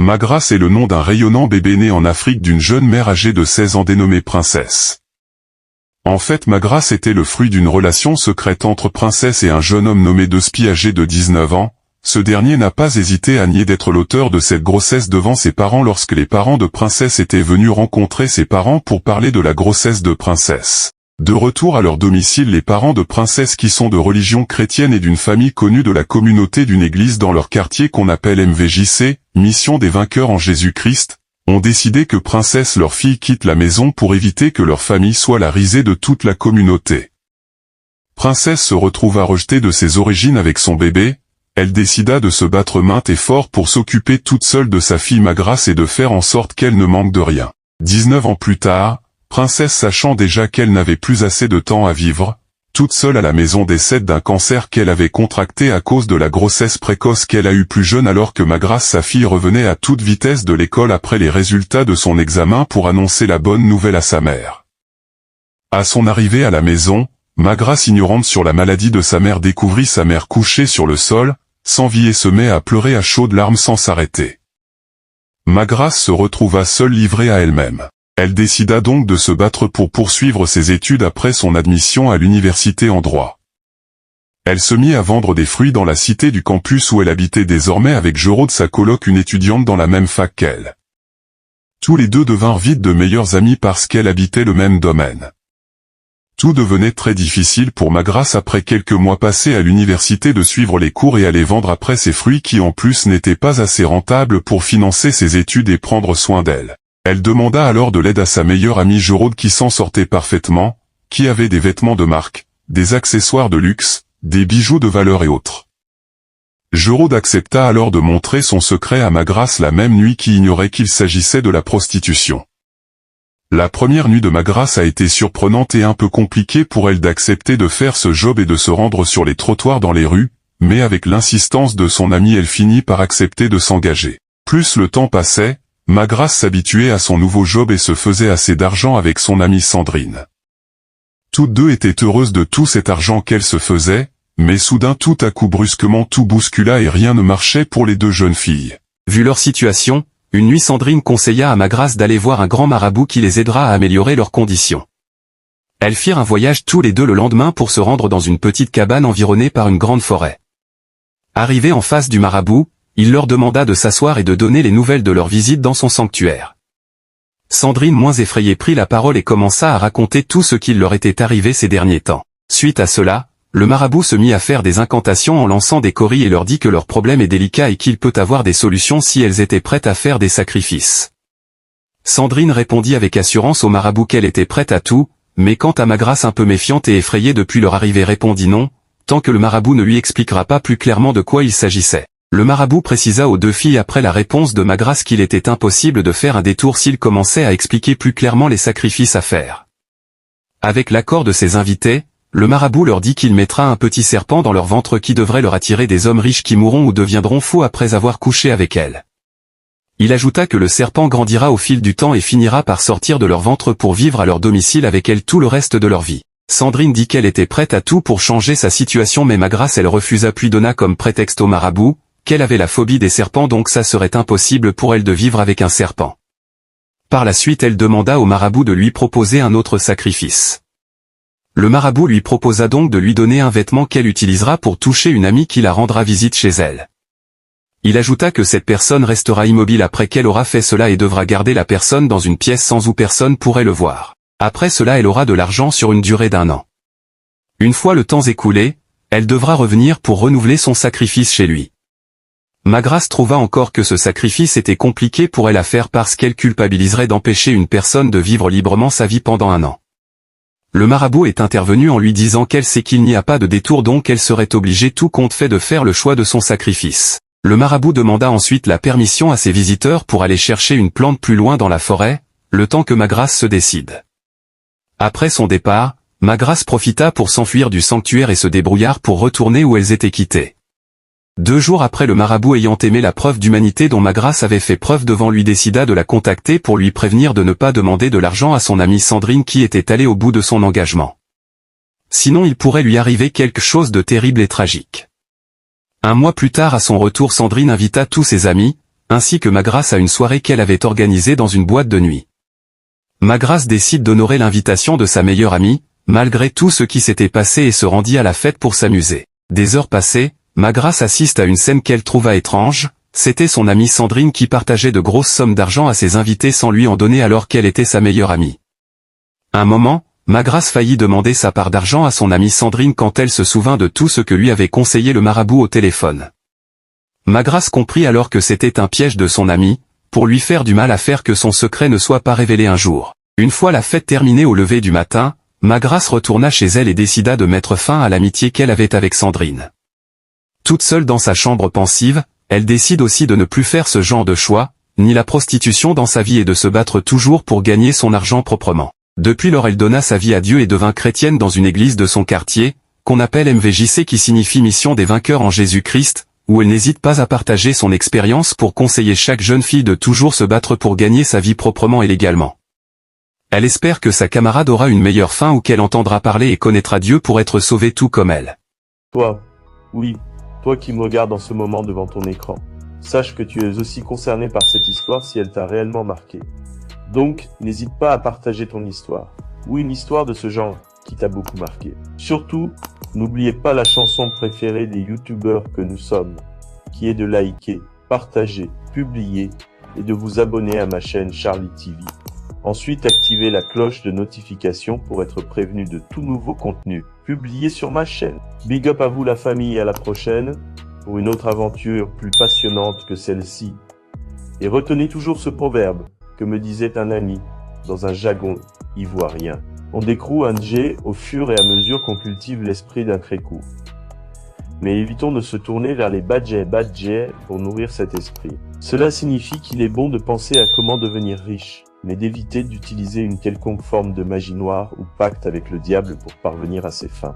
Magrace est le nom d'un rayonnant bébé né en Afrique d'une jeune mère âgée de 16 ans dénommée Princesse. En fait, Magrace était le fruit d'une relation secrète entre Princesse et un jeune homme nommé Despy âgé de 19 ans. Ce dernier n'a pas hésité à nier d'être l'auteur de cette grossesse devant ses parents lorsque les parents de Princesse étaient venus rencontrer ses parents pour parler de la grossesse de Princesse. De retour à leur domicile, les parents de Princesse, qui sont de religion chrétienne et d'une famille connue de la communauté d'une église dans leur quartier qu'on appelle MVJC, Mission des Vainqueurs en Jésus-Christ, ont décidé que Princesse, leur fille, quitte la maison pour éviter que leur famille soit la risée de toute la communauté. Princesse se retrouva rejetée de ses origines avec son bébé. Elle décida de se battre maint et fort pour s'occuper toute seule de sa fille Magrace et de faire en sorte qu'elle ne manque de rien. 19 ans plus tard, Princesse, sachant déjà qu'elle n'avait plus assez de temps à vivre, toute seule à la maison, décède d'un cancer qu'elle avait contracté à cause de la grossesse précoce qu'elle a eue plus jeune, alors que Magrace, sa fille, revenait à toute vitesse de l'école après les résultats de son examen pour annoncer la bonne nouvelle à sa mère. À son arrivée à la maison, Magrace, ignorante sur la maladie de sa mère, découvrit sa mère couchée sur le sol, sans vie, et se met à pleurer à chaudes larmes sans s'arrêter. Magrace se retrouva seule, livrée à elle-même. Elle décida donc de se battre pour poursuivre ses études après son admission à l'université en droit. Elle se mit à vendre des fruits dans la cité du campus où elle habitait désormais avec Jérôme, sa coloc, une étudiante dans la même fac qu'elle. Tous les deux devinrent vite de meilleurs amis parce qu'elle habitait le même domaine. Tout devenait très difficile pour Magrace après quelques mois passés à l'université de suivre les cours et aller vendre après ses fruits qui en plus n'étaient pas assez rentables pour financer ses études et prendre soin d'elle. Elle demanda alors de l'aide à sa meilleure amie Jérôme, qui s'en sortait parfaitement, qui avait des vêtements de marque, des accessoires de luxe, des bijoux de valeur et autres. Jérôme accepta alors de montrer son secret à Magrace la même nuit, qui ignorait qu'il s'agissait de la prostitution. La première nuit de Magrace a été surprenante et un peu compliquée pour elle d'accepter de faire ce job et de se rendre sur les trottoirs dans les rues, mais avec l'insistance de son amie, elle finit par accepter de s'engager. Plus le temps passait, Magrace s'habituait à son nouveau job et se faisait assez d'argent avec son amie Sandrine. Toutes deux étaient heureuses de tout cet argent qu'elles se faisaient, mais soudain tout à coup brusquement tout bouscula et rien ne marchait pour les deux jeunes filles. Vu leur situation, une nuit Sandrine conseilla à Magrace d'aller voir un grand marabout qui les aidera à améliorer leurs conditions. Elles firent un voyage tous les deux le lendemain pour se rendre dans une petite cabane environnée par une grande forêt. Arrivés en face du marabout, il leur demanda de s'asseoir et de donner les nouvelles de leur visite dans son sanctuaire. Sandrine, moins effrayée, prit la parole et commença à raconter tout ce qui leur était arrivé ces derniers temps. Suite à cela, le marabout se mit à faire des incantations en lançant des coris et leur dit que leur problème est délicat et qu'il peut avoir des solutions si elles étaient prêtes à faire des sacrifices. Sandrine répondit avec assurance au marabout qu'elle était prête à tout, mais quant à Magrace, un peu méfiante et effrayée depuis leur arrivée, répondit non, tant que le marabout ne lui expliquera pas plus clairement de quoi il s'agissait. Le marabout précisa aux deux filles après la réponse de Magrace qu'il était impossible de faire un détour s'il commençait à expliquer plus clairement les sacrifices à faire. Avec l'accord de ses invités, le marabout leur dit qu'il mettra un petit serpent dans leur ventre qui devrait leur attirer des hommes riches qui mourront ou deviendront fous après avoir couché avec elles. Il ajouta que le serpent grandira au fil du temps et finira par sortir de leur ventre pour vivre à leur domicile avec elles tout le reste de leur vie. Sandrine dit qu'elle était prête à tout pour changer sa situation, mais Magrace, elle refusa puis donna comme prétexte au marabout qu'elle avait la phobie des serpents, donc ça serait impossible pour elle de vivre avec un serpent. Par la suite, elle demanda au marabout de lui proposer un autre sacrifice. Le marabout lui proposa donc de lui donner un vêtement qu'elle utilisera pour toucher une amie qui la rendra visite chez elle. Il ajouta que cette personne restera immobile après qu'elle aura fait cela et devra garder la personne dans une pièce sans où personne pourrait le voir. Après cela, elle aura de l'argent sur une durée d'1 an. Une fois le temps écoulé, elle devra revenir pour renouveler son sacrifice chez lui. Magrace trouva encore que ce sacrifice était compliqué pour elle à faire parce qu'elle culpabiliserait d'empêcher une personne de vivre librement sa vie pendant 1 an. Le marabout est intervenu en lui disant qu'elle sait qu'il n'y a pas de détour, donc elle serait obligée tout compte fait de faire le choix de son sacrifice. Le marabout demanda ensuite la permission à ses visiteurs pour aller chercher une plante plus loin dans la forêt, le temps que Magrace se décide. Après son départ, Magrace profita pour s'enfuir du sanctuaire et se débrouilla pour retourner où elles étaient quittées. 2 jours après, le marabout, ayant aimé la preuve d'humanité dont Magrace avait fait preuve devant lui, décida de la contacter pour lui prévenir de ne pas demander de l'argent à son amie Sandrine qui était allée au bout de son engagement. Sinon il pourrait lui arriver quelque chose de terrible et tragique. 1 mois plus tard, à son retour, Sandrine invita tous ses amis, ainsi que Magras à une soirée qu'elle avait organisée dans une boîte de nuit. Magras décide d'honorer l'invitation de sa meilleure amie, malgré tout ce qui s'était passé et se rendit à la fête pour s'amuser. Des heures passées, Magras assiste à une scène qu'elle trouva étrange, c'était son amie Sandrine qui partageait de grosses sommes d'argent à ses invités sans lui en donner alors qu'elle était sa meilleure amie. Un moment, Magras faillit demander sa part d'argent à son amie Sandrine quand elle se souvint de tout ce que lui avait conseillé le marabout au téléphone. Magras comprit alors que c'était un piège de son ami, pour lui faire du mal à faire que son secret ne soit pas révélé un jour. Une fois la fête terminée au lever du matin, Magras retourna chez elle et décida de mettre fin à l'amitié qu'elle avait avec Sandrine. Toute seule dans sa chambre pensive, elle décide aussi de ne plus faire ce genre de choix, ni la prostitution dans sa vie et de se battre toujours pour gagner son argent proprement. Depuis lors elle donna sa vie à Dieu et devint chrétienne dans une église de son quartier, qu'on appelle MVJC qui signifie Mission des vainqueurs en Jésus-Christ, où elle n'hésite pas à partager son expérience pour conseiller chaque jeune fille de toujours se battre pour gagner sa vie proprement et légalement. Elle espère que sa camarade aura une meilleure fin ou qu'elle entendra parler et connaîtra Dieu pour être sauvée tout comme elle. Toi, oui, toi qui me regardes en ce moment devant ton écran, sache que tu es aussi concerné par cette histoire si elle t'a réellement marqué. Donc, n'hésite pas à partager ton histoire, ou une histoire de ce genre qui t'a beaucoup marqué. Surtout, n'oubliez pas la chanson préférée des youtubeurs que nous sommes, qui est de liker, partager, publier et de vous abonner à ma chaîne Charlie TV. Ensuite, activez la cloche de notification pour être prévenu de tout nouveau contenu publié sur ma chaîne. Big up à vous la famille et à la prochaine pour une autre aventure plus passionnante que celle-ci. Et retenez toujours ce proverbe que me disait un ami dans un jargon ivoirien. On décroût un djé au fur et à mesure qu'on cultive l'esprit d'un crécou. Mais évitons de se tourner vers les badjés pour nourrir cet esprit. Cela signifie qu'il est bon de penser à comment devenir riche, mais d'éviter d'utiliser une quelconque forme de magie noire ou pacte avec le diable pour parvenir à ses fins.